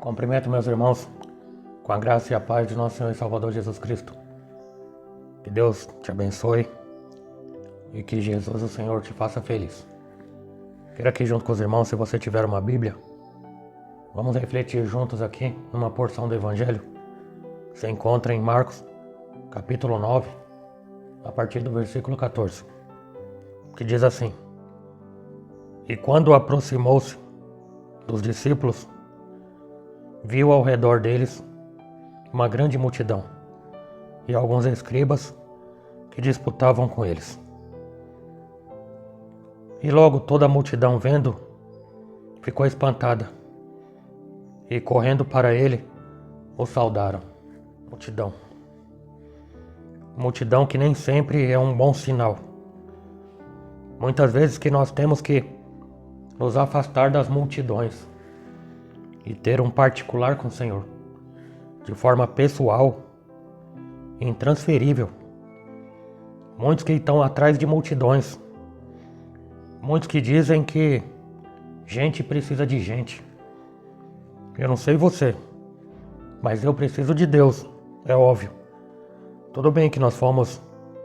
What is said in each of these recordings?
Cumprimento meus irmãos com a graça e a paz de nosso Senhor e Salvador Jesus Cristo. Que Deus te abençoe e que Jesus, o Senhor, te faça feliz. Quero aqui junto com os irmãos, se você tiver uma Bíblia, vamos refletir juntos aqui numa porção do Evangelho. Se encontra em Marcos, capítulo 9, a partir do versículo 14, que diz assim: E quando aproximou-se dos discípulos, viu ao redor deles uma grande multidão e alguns escribas que disputavam com eles. E logo toda a multidão, vendo, ficou espantada e, correndo para ele, o saudaram. Multidão que nem sempre é um bom sinal. Muitas vezes que nós temos que nos afastar das multidões e ter um particular com o Senhor, de forma pessoal, intransferível. Muitos que estão atrás de multidões, muitos que dizem que gente precisa de gente. Eu não sei você, mas eu preciso de Deus, é óbvio. Tudo bem que nós fomos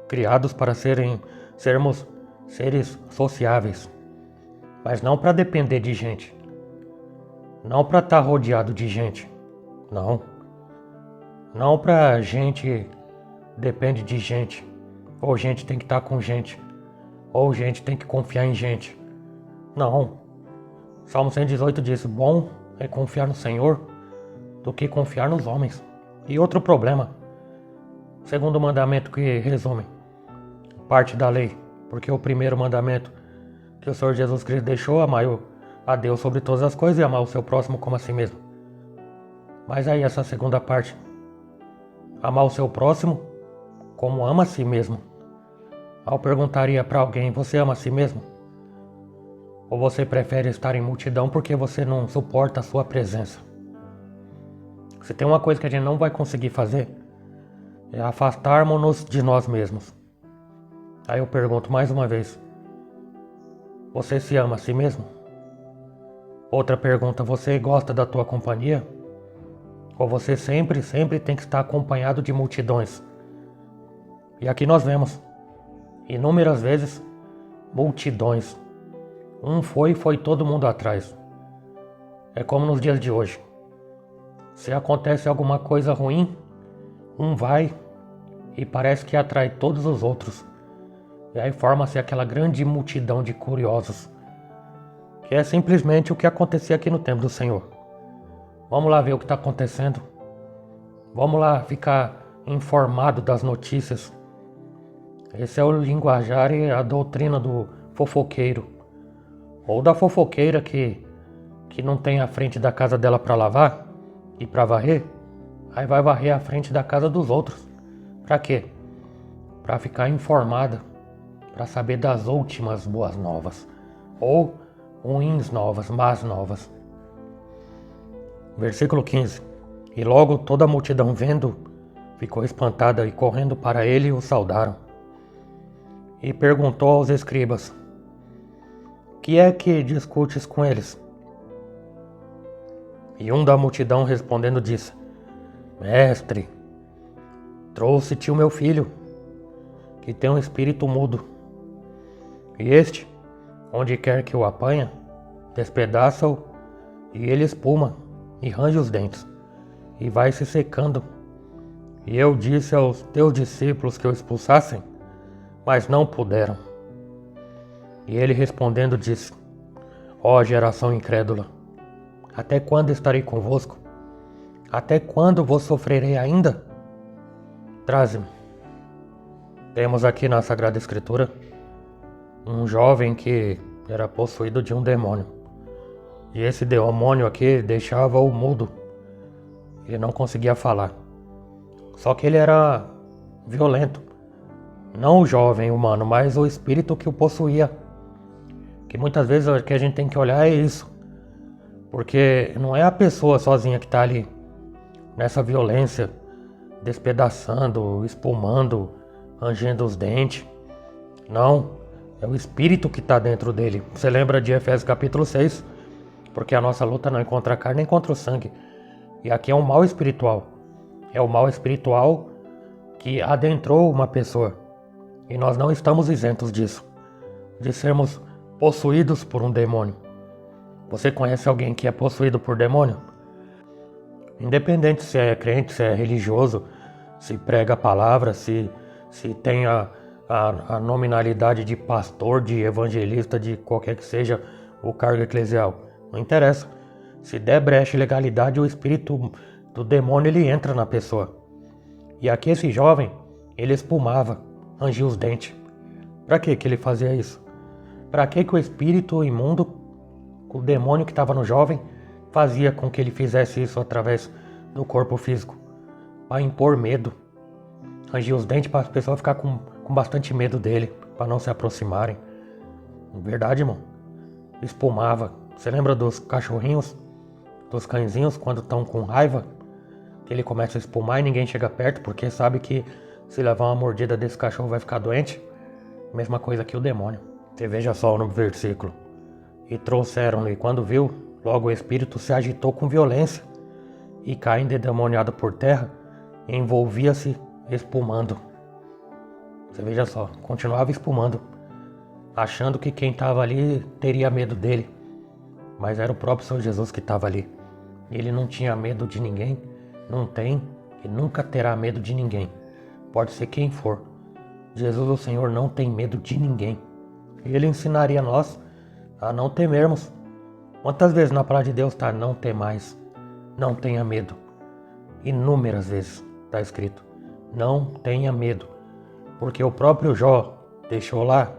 criados para sermos seres sociáveis, mas não para depender de gente. Não para estar rodeado de gente, não para gente depende de gente, ou gente tem que estar com gente, ou gente tem que confiar em gente. Não. Salmo 118 diz: bom é confiar no Senhor do que confiar nos homens. E outro problema, segundo mandamento que resume parte da lei, porque o primeiro mandamento que o Senhor Jesus Cristo deixou, amar a Deus sobre todas as coisas e amar o seu próximo como a si mesmo. Mas aí essa segunda parte, amar o seu próximo como ama a si mesmo. Eu perguntaria para alguém: você ama a si mesmo? Ou você prefere estar em multidão porque você não suporta a sua presença? Se tem uma coisa que a gente não vai conseguir fazer, é afastarmos-nos de nós mesmos. Aí eu pergunto mais uma vez: você se ama a si mesmo? Outra pergunta: você gosta da tua companhia? Ou você sempre tem que estar acompanhado de multidões? E aqui nós vemos inúmeras vezes multidões. Foi todo mundo atrás. É como nos dias de hoje. Se acontece alguma coisa ruim, vai e parece que atrai todos os outros. E aí forma-se aquela grande multidão de curiosos, que é simplesmente o que acontecia aqui no templo do Senhor. Vamos lá ver o que está acontecendo. Vamos lá ficar informado das notícias. Esse é o linguajar e a doutrina do fofoqueiro. Ou da fofoqueira que não tem a frente da casa dela para lavar e para varrer. Aí vai varrer a frente da casa dos outros. Para quê? Para ficar informada, para saber das últimas boas novas. Ou ruins novas, más novas. Versículo 15. E logo toda a multidão, vendo, ficou espantada e, correndo para ele, o saudaram. E perguntou aos escribas: que é que discutes com eles? E um da multidão, respondendo, disse: Mestre, trouxe-te o meu filho, que tem um espírito mudo. E este, onde quer que o apanha, despedaça-o, e ele espuma, e range os dentes, e vai se secando. E eu disse aos teus discípulos que o expulsassem, mas não puderam. E ele respondendo disse: Ó geração incrédula, até quando estarei convosco? Até quando vos sofrerei ainda? Traze-me. Temos aqui na Sagrada Escritura um jovem que era possuído de um demônio. E esse demônio aqui deixava-o mudo. Ele não conseguia falar. Só que ele era violento. Não o jovem humano, mas o espírito que o possuía. Que muitas vezes o que a gente tem que olhar é isso. Porque não é a pessoa sozinha que está ali nessa violência, despedaçando, espumando, rangendo os dentes. Não, é o espírito que está dentro dele. Você lembra de Efésios capítulo 6? Porque a nossa luta não é contra a carne nem contra o sangue, E aqui é um mal espiritual. É o mal espiritual que adentrou uma pessoa. E nós não estamos isentos disso, de sermos possuídos por um demônio. Você conhece alguém que é possuído por demônio? Independente se é crente, se é religioso, se prega a palavra, se tem a nominalidade de pastor, de evangelista, de qualquer que seja o cargo eclesial. Não interessa. Se der brecha e legalidade, o espírito do demônio ele entra na pessoa. E aqui esse jovem, ele espumava, rangia os dentes. Para que ele fazia isso? Para que o espírito imundo, o demônio que estava no jovem, fazia com que ele fizesse isso através do corpo físico? Para impor medo. Rangia os dentes para as pessoas ficar com bastante medo dele, para não se aproximarem. Verdade, irmão. Espumava. Você lembra dos cachorrinhos, dos cãezinhos, quando estão com raiva? Que ele começa a espumar e ninguém chega perto, porque sabe que se levar uma mordida desse cachorro vai ficar doente. Mesma coisa que o demônio. Você veja só no versículo. E trouxeram-lhe, quando viu, logo o espírito se agitou com violência, e caindo endemoniado por terra, envolvia-se espumando. Você veja só, continuava espumando, achando que quem estava ali teria medo dele. Mas era o próprio Senhor Jesus que estava ali. Ele não tinha medo de ninguém, não tem e nunca terá medo de ninguém. Pode ser quem for. Jesus, o Senhor, não tem medo de ninguém. Ele ensinaria a nós a não temermos. Quantas vezes na palavra de Deus está não temais, não tenha medo? Inúmeras vezes está escrito, não tenha medo. Porque o próprio Jó deixou lá,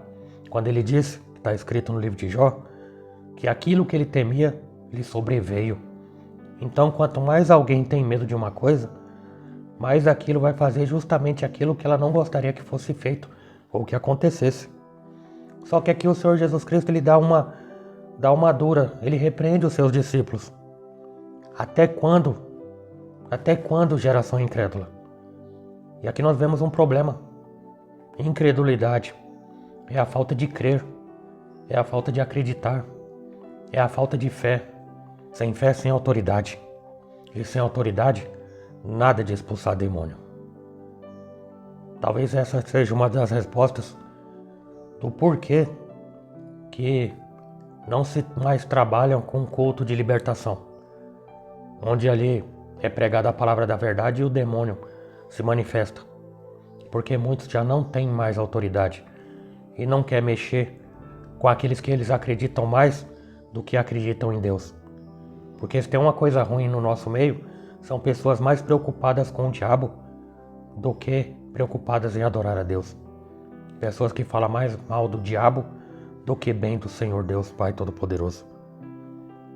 quando ele disse, que está escrito no livro de Jó, que aquilo que ele temia, lhe sobreveio. Então, quanto mais alguém tem medo de uma coisa, mais aquilo vai fazer justamente aquilo que ela não gostaria que fosse feito ou que acontecesse. Só que aqui o Senhor Jesus Cristo ele dá uma dura, ele repreende os seus discípulos. Até quando? Até quando, geração incrédula? E aqui nós vemos um problema. Incredulidade é a falta de crer, é a falta de acreditar, é a falta de fé. Sem fé, sem autoridade. E sem autoridade, nada de expulsar demônio. Talvez essa seja uma das respostas do porquê que não se mais trabalham com culto de libertação, onde ali é pregada a palavra da verdade e o demônio se manifesta. Porque muitos já não têm mais autoridade e não quer mexer com aqueles que eles acreditam mais do que acreditam em Deus. Porque se tem uma coisa ruim no nosso meio, são pessoas mais preocupadas com o diabo do que preocupadas em adorar a Deus. Pessoas que falam mais mal do diabo do que bem do Senhor Deus Pai Todo-Poderoso.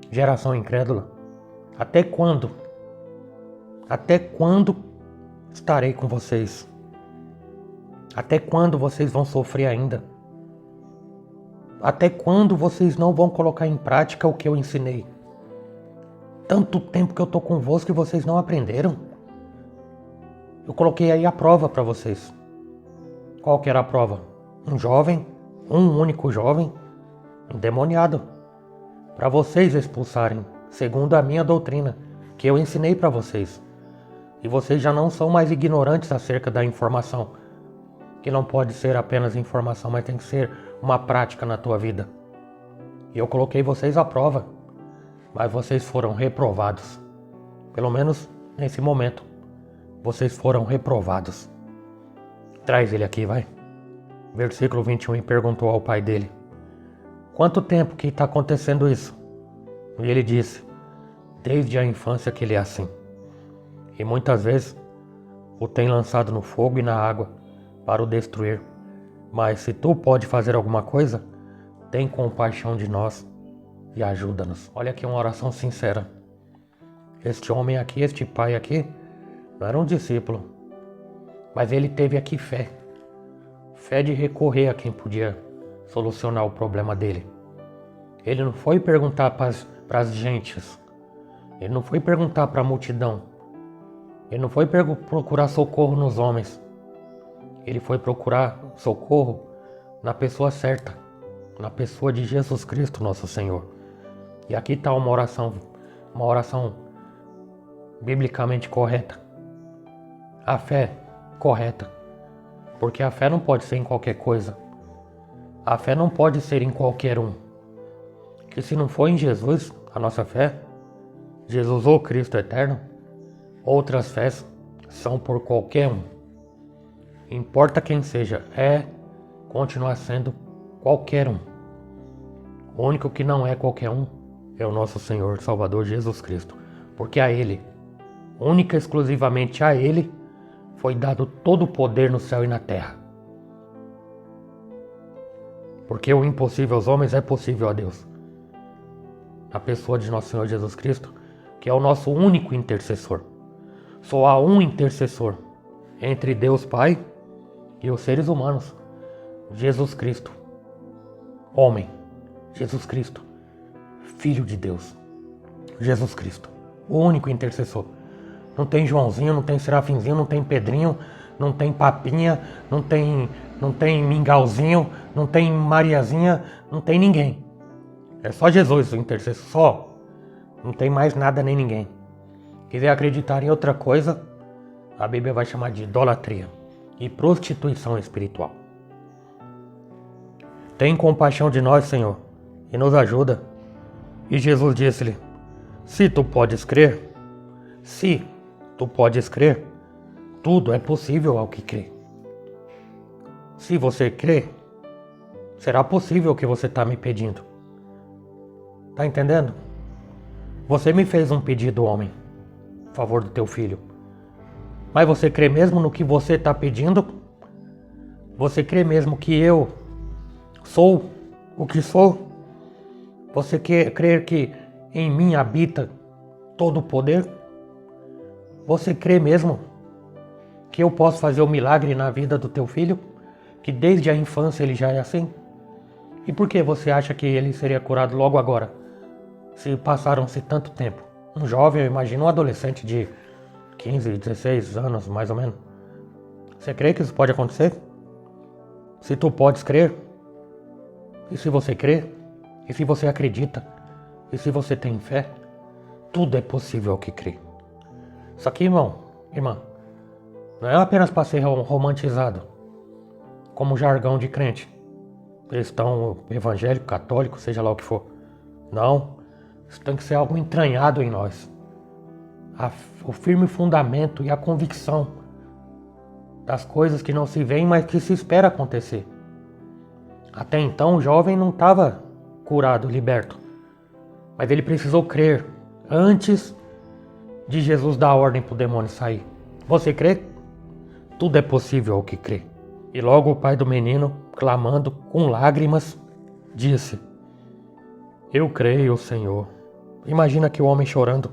Geração incrédula, até quando? Até quando estarei com vocês? Até quando vocês vão sofrer ainda? Até quando vocês não vão colocar em prática o que eu ensinei? Tanto tempo que eu estou convosco e vocês não aprenderam. Eu coloquei aí a prova para vocês. Qual que era a prova? Um jovem, um único jovem, endemoniado. Para vocês expulsarem, segundo a minha doutrina, que eu ensinei para vocês. E vocês já não são mais ignorantes acerca da informação. Que não pode ser apenas informação, mas tem que ser uma prática na tua vida. E eu coloquei vocês à prova. Mas vocês foram reprovados. Pelo menos nesse momento. Vocês foram reprovados. Traz ele aqui, vai. Versículo 21, e perguntou ao pai dele: quanto tempo que está acontecendo isso? E ele disse: desde a infância que ele é assim. E muitas vezes o tem lançado no fogo e na água para o destruir. Mas se tu pode fazer alguma coisa, tem compaixão de nós e ajuda-nos. Olha aqui uma oração sincera. Este homem aqui, este pai aqui, não era um discípulo, mas ele teve aqui fé. Fé de recorrer a quem podia solucionar o problema dele. Ele não foi perguntar para as gentes. Ele não foi perguntar para a multidão. Ele não foi procurar socorro nos homens. Ele foi procurar socorro na pessoa certa, na pessoa de Jesus Cristo, nosso Senhor. E aqui está uma oração biblicamente correta. A fé correta. Porque a fé não pode ser em qualquer coisa. A fé não pode ser em qualquer um. Que se não for em Jesus, a nossa fé, Jesus ou Cristo eterno, outras fés são por qualquer um. Importa quem seja, continuar sendo qualquer um. O único que não é qualquer um é o nosso Senhor e Salvador Jesus Cristo. Porque a Ele, única e exclusivamente a Ele, foi dado todo o poder no céu e na terra. Porque o impossível aos homens é possível a Deus. A pessoa de nosso Senhor Jesus Cristo, que é o nosso único intercessor. Só há um intercessor entre Deus Pai e os seres humanos. Jesus Cristo, homem. Jesus Cristo, Filho de Deus. Jesus Cristo, o único intercessor. Não tem Joãozinho, não tem Serafinzinho, não tem Pedrinho, não tem Papinha, não tem Mingauzinho, não tem Mariazinha, não tem ninguém. É só Jesus o intercessor, só. Não tem mais nada nem ninguém. Quiser acreditar em outra coisa, a Bíblia vai chamar de idolatria e prostituição espiritual. Tem compaixão de nós, Senhor, e nos ajuda. E Jesus disse-lhe: se tu podes crer, tudo é possível ao que crê. Se você crê, será possível o que você está me pedindo. Tá entendendo? Você me fez um pedido, homem, a favor do teu filho. Mas você crê mesmo no que você está pedindo? Você crê mesmo que eu sou o que sou? Você crê que em mim habita todo o poder? Você crê mesmo que eu posso fazer um milagre na vida do teu filho? Que desde a infância ele já é assim? E por que você acha que ele seria curado logo agora? Se passaram-se tanto tempo. Um jovem, eu imagino um adolescente de 15, 16 anos, mais ou menos. Você crê que isso pode acontecer? Se tu podes crer, e se você crê, e se você acredita, e se você tem fé, tudo é possível ao que crê. Isso aqui, irmão, irmã, não é apenas para ser romantizado, como jargão de crente, cristão, evangélico, católico, seja lá o que for. Não, isso tem que ser algo entranhado em nós. O firme fundamento e a convicção das coisas que não se veem, mas que se espera acontecer. Até então o jovem não estava curado, liberto, mas ele precisou crer antes de Jesus dar a ordem para o demônio sair. Você crê? Tudo é possível ao que crê. E logo o pai do menino, clamando com lágrimas, disse: eu creio, Senhor. Imagina que o homem chorando.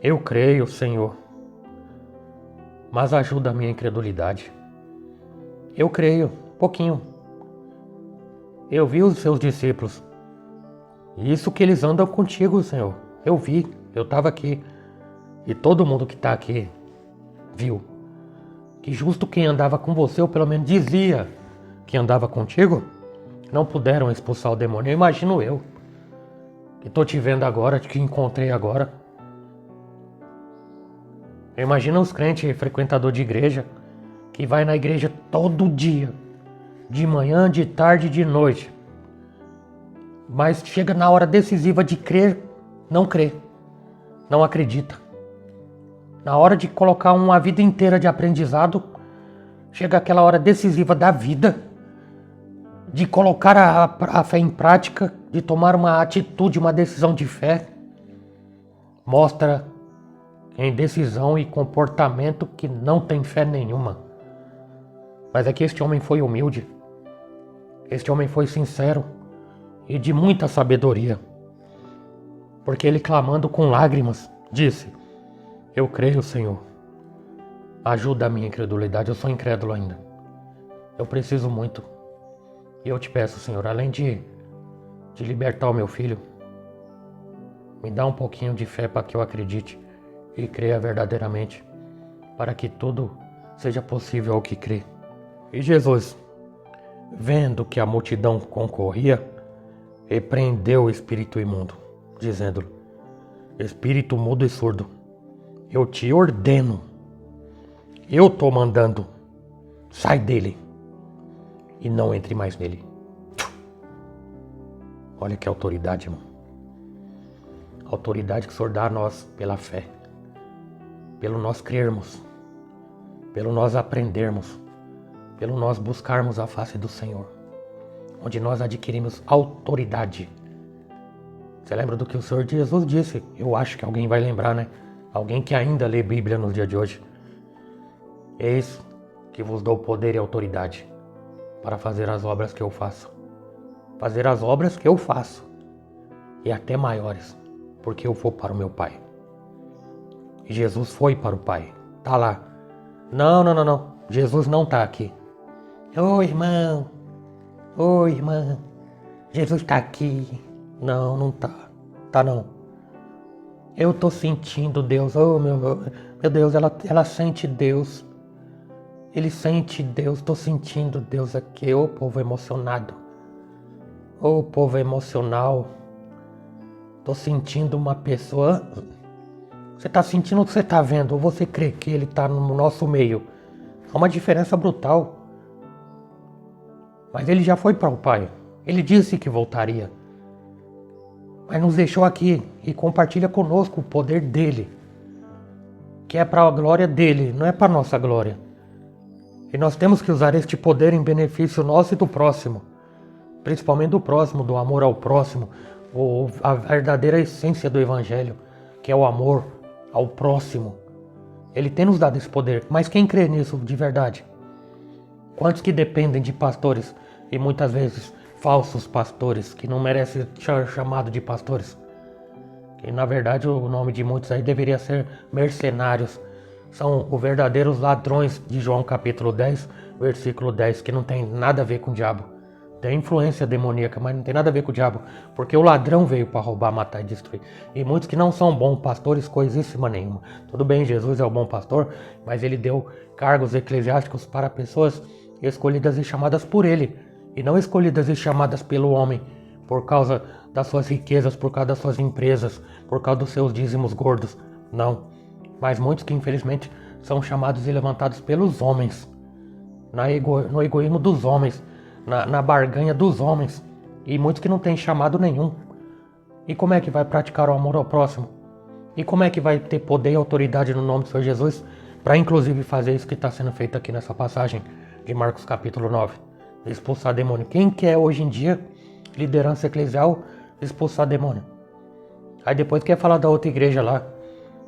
Eu creio, Senhor, mas ajuda a minha incredulidade. Eu creio, pouquinho. Eu vi os seus discípulos. Isso que eles andam contigo, Senhor. Eu vi, eu estava aqui. E todo mundo que está aqui viu. Que justo quem andava com você, ou pelo menos dizia que andava contigo, não puderam expulsar o demônio. Eu imagino eu, que estou te vendo agora, que encontrei agora. Eu imagino os crentes, frequentador de igreja, que vai na igreja todo dia, de manhã, de tarde e de noite. Mas chega na hora decisiva de crer, não crê, não acredita. Na hora de colocar uma vida inteira de aprendizado, chega aquela hora decisiva da vida, de colocar a fé em prática, de tomar uma atitude, uma decisão de fé, mostra em decisão e comportamento que não tem fé nenhuma. Mas é que este homem foi humilde, este homem foi sincero e de muita sabedoria, porque ele, clamando com lágrimas, disse: eu creio, Senhor, ajuda a minha incredulidade, eu sou incrédulo ainda, eu preciso muito, e eu te peço, Senhor, além de libertar o meu filho, me dá um pouquinho de fé para que eu acredite e creia verdadeiramente, para que tudo seja possível ao que crê. E Jesus, vendo que a multidão concorria, repreendeu o espírito imundo, dizendo-lhe: espírito mudo e surdo, Eu te ordeno. Eu tô mandando. Sai dele. E não entre mais nele. Olha que autoridade, irmão. Autoridade que o Senhor dá a nós pela fé. Pelo nós crermos. Pelo nós aprendermos. Pelo nós buscarmos a face do Senhor. Onde nós adquirimos autoridade. Você lembra do que o Senhor Jesus disse? Eu acho que alguém vai lembrar, né? Alguém que ainda lê Bíblia no dia de hoje. Eis que vos dou poder e autoridade para fazer as obras que eu faço. Fazer as obras que eu faço. E até maiores. Porque eu vou para o meu Pai. E Jesus foi para o Pai. Tá lá. Não. Jesus não tá aqui. Ô irmão. Ô irmã. Jesus tá aqui. Não tá. Tá não. Eu tô sentindo Deus. Oh meu Deus, ela sente Deus. Ele sente Deus. Tô sentindo Deus aqui. Ô povo emocionado. Ô povo emocional. Tô sentindo uma pessoa. Você tá sentindo o que você tá vendo? Ou você crê que ele tá no nosso meio? Há uma diferença brutal. Mas ele já foi para o Pai. Ele disse que voltaria. Mas nos deixou aqui e compartilha conosco o poder dele. Que é para a glória dele, não é para a nossa glória. E nós temos que usar este poder em benefício nosso e do próximo. Principalmente do próximo, do amor ao próximo. A verdadeira essência do Evangelho, que é o amor ao próximo. Ele tem nos dado esse poder, mas quem crê nisso de verdade? Quantos que dependem de pastores e muitas vezes falsos pastores que não merecem ser chamado de pastores? Que na verdade o nome de muitos aí deveria ser mercenários. São os verdadeiros ladrões de João capítulo 10, versículo 10, que não tem nada a ver com o diabo. Tem influência demoníaca, mas não tem nada a ver com o diabo, porque o ladrão veio para roubar, matar e destruir. E muitos que não são bons pastores, coisíssima nenhuma. Tudo bem, Jesus é o bom pastor, mas ele deu cargos eclesiásticos para pessoas escolhidas e chamadas por ele, e não escolhidas e chamadas pelo homem, por causa das suas riquezas, por causa das suas empresas, por causa dos seus dízimos gordos. Não, mas muitos que infelizmente são chamados e levantados pelos homens, no egoísmo dos homens, na barganha dos homens, e muitos que não têm chamado nenhum. E como é que vai praticar o amor ao próximo? E como é que vai ter poder e autoridade no nome do Senhor Jesus para inclusive fazer isso que está sendo feito aqui nessa passagem de Marcos capítulo 9, expulsar demônio? Quem quer hoje em dia liderança eclesial expulsar demônio? Aí depois quer falar da outra igreja lá,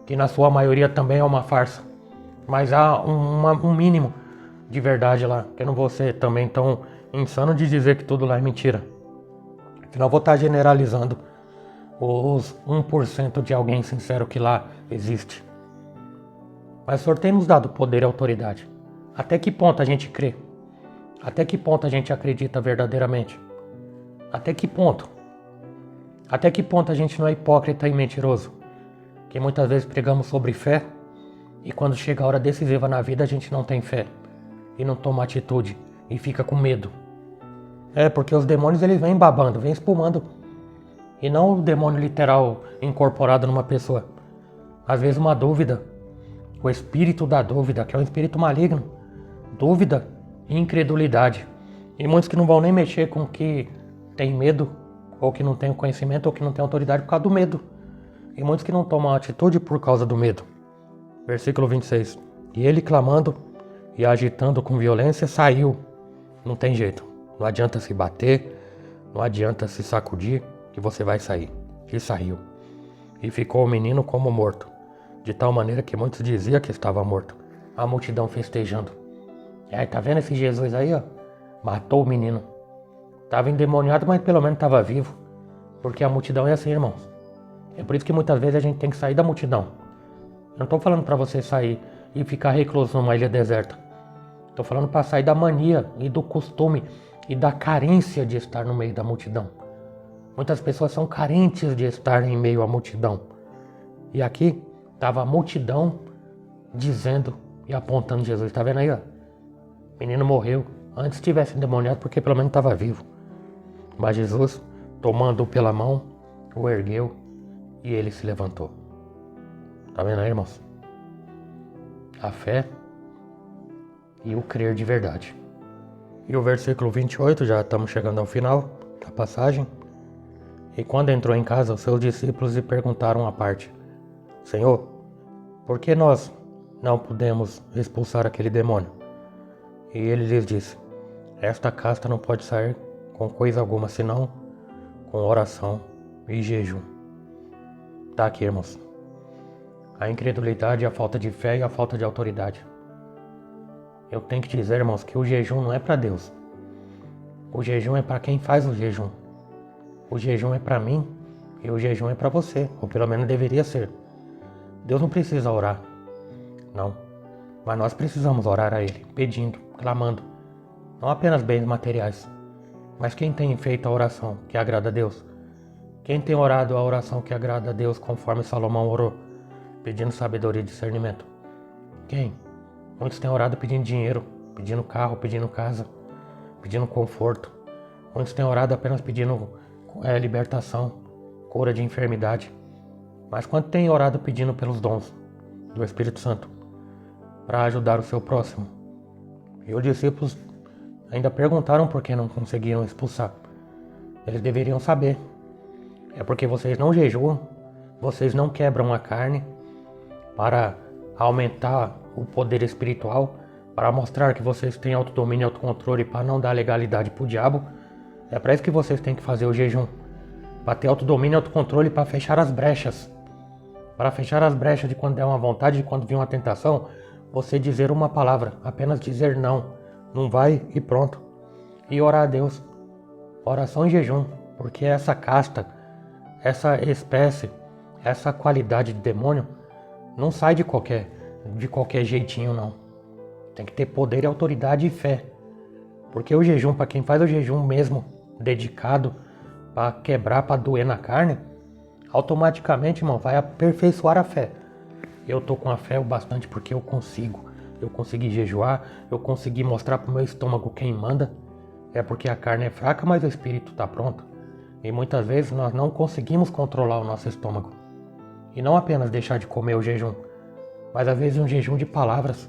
que na sua maioria também é uma farsa, mas há um mínimo de verdade lá, que eu não vou ser também tão insano de dizer que tudo lá é mentira. Senão eu vou estar generalizando os 1% de alguém sincero que lá existe. Mas o Senhor tem nos dado poder e autoridade. Até que ponto a gente crê? Até que ponto a gente acredita verdadeiramente? Até que ponto? Até que ponto a gente não é hipócrita e mentiroso? Que muitas vezes pregamos sobre fé e quando chega a hora decisiva na vida a gente não tem fé e não toma atitude e fica com medo. É, porque os demônios eles vêm babando, vêm espumando. E não o demônio literal incorporado numa pessoa. Às vezes uma dúvida. O espírito da dúvida, que é um espírito maligno. Dúvida e incredulidade. E muitos que não vão nem mexer com o que tem medo, ou que não tem conhecimento, ou que não tem autoridade por causa do medo. E muitos que não tomam atitude por causa do medo. Versículo 26. E ele clamando e agitando com violência saiu. Não tem jeito. Não adianta se bater, não adianta se sacudir, que você vai sair. E saiu. E ficou o menino como morto, de tal maneira que muitos diziam que estava morto. A multidão festejando. E aí, tá vendo esse Jesus aí, ó? Matou o menino. Estava endemoniado, mas pelo menos estava vivo. Porque a multidão é assim, irmãos. É por isso que muitas vezes a gente tem que sair da multidão. Eu não estou falando para você sair e ficar recluso numa ilha deserta. Estou falando para sair da mania e do costume e da carência de estar no meio da multidão. Muitas pessoas são carentes de estar em meio à multidão. E aqui estava a multidão dizendo e apontando Jesus. Está vendo aí, ó? O menino morreu. Antes tivesse endemoniado porque pelo menos estava vivo. Mas Jesus, tomando-o pela mão, o ergueu e ele se levantou. Tá vendo aí, irmãos? a fé e o crer de verdade. E o versículo 28, já estamos chegando ao final da passagem. E quando entrou em casa, os seus discípulos lhe perguntaram à parte: Senhor, por que nós não pudemos expulsar aquele demônio? E ele lhes disse: esta casta não pode sair com coisa alguma, senão com oração e jejum. Tá aqui, irmãos. A incredulidade, a falta de fé e a falta de autoridade. Eu tenho que dizer, irmãos, que o jejum não é para Deus. O jejum é para quem faz o jejum. O jejum é para mim e o jejum é para você, ou pelo menos deveria ser. Deus não precisa orar, não. Mas nós precisamos orar a Ele, pedindo, clamando. Não apenas bens materiais, mas quem tem feito a oração que agrada a Deus? Quem tem orado a oração que agrada a Deus conforme Salomão orou, pedindo sabedoria e discernimento? Quem? Muitos têm orado pedindo dinheiro, pedindo carro, pedindo casa, pedindo conforto. Muitos têm orado apenas pedindo libertação, cura de enfermidade. Mas quanto tem orado pedindo pelos dons do Espírito Santo para ajudar o seu próximo? E os discípulos ainda perguntaram por que não conseguiram expulsar. Eles deveriam saber. É porque vocês não jejuam, vocês não quebram a carne para aumentar o poder espiritual, para mostrar que vocês têm autodomínio e autocontrole, para não dar legalidade para o diabo. É para isso que vocês têm que fazer o jejum. Para ter autodomínio e autocontrole, para fechar as brechas. Para fechar as brechas de quando der uma vontade, de quando vir uma tentação, você dizer uma palavra, apenas dizer não. Não vai e pronto. E orar a Deus. Oração e jejum. Porque essa casta, essa espécie, essa qualidade de demônio não sai de qualquer jeitinho, não. Tem que ter poder e autoridade e fé. Porque o jejum, para quem faz o jejum mesmo, dedicado, para quebrar, para doer na carne, automaticamente, irmão, vai aperfeiçoar a fé. Eu tô com a fé o bastante porque eu consegui jejuar, eu consegui mostrar pro meu estômago quem manda. É porque a carne é fraca, mas o espírito tá pronto. E muitas vezes nós não conseguimos controlar o nosso estômago. E não apenas deixar de comer o jejum, mas às vezes um jejum de palavras.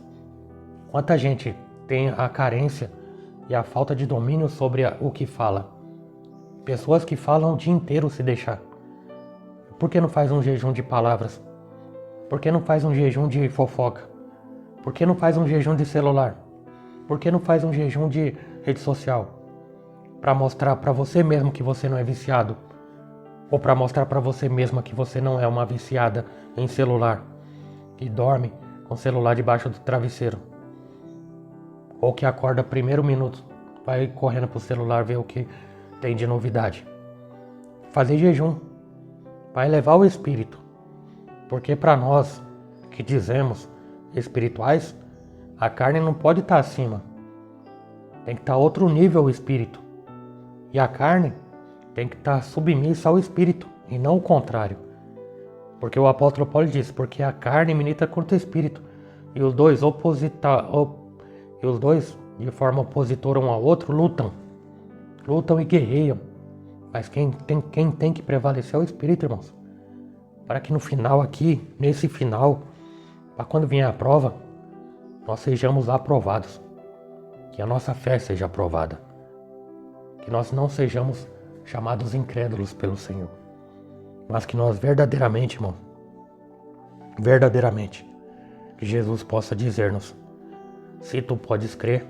Quanta gente tem a carência e a falta de domínio sobre o que fala. Pessoas que falam o dia inteiro se deixar. Por que não faz um jejum de palavras? Por que não faz um jejum de fofoca? Por que não faz um jejum de celular? Por que não faz um jejum de rede social? Para mostrar para você mesmo que você não é viciado. Ou para mostrar para você mesma que você não é uma viciada em celular. Que dorme com o celular debaixo do travesseiro. Ou que acorda primeiro minuto, vai correndo pro celular ver o que tem de novidade. Fazer jejum. Vai elevar o espírito. Porque para nós que dizemos espirituais, a carne não pode estar acima. Tem que estar outro nível o espírito. E a carne tem que estar submissa ao espírito e não o contrário. Porque o apóstolo Paulo diz, porque a carne milita contra o espírito. E os dois de forma opositora um ao outro, lutam e guerreiam. Mas quem tem que prevalecer é o espírito, irmãos. Para que no final aqui, nesse final, para quando vier a prova, nós sejamos aprovados. Que a nossa fé seja aprovada. Que nós não sejamos chamados incrédulos pelo Senhor. Mas que nós verdadeiramente, irmão, verdadeiramente, que Jesus possa dizer-nos, se tu podes crer,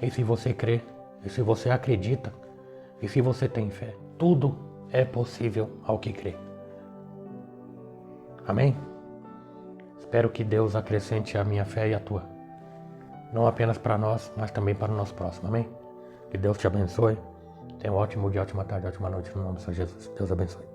e se você crê, e se você acredita, e se você tem fé, tudo é possível ao que crê. Amém? Espero que Deus acrescente a minha fé e a tua. Não apenas para nós, mas também para o nosso próximo. Amém? Que Deus te abençoe. Tenha um ótimo dia, ótima tarde, ótima noite. No nome de Jesus. Deus abençoe.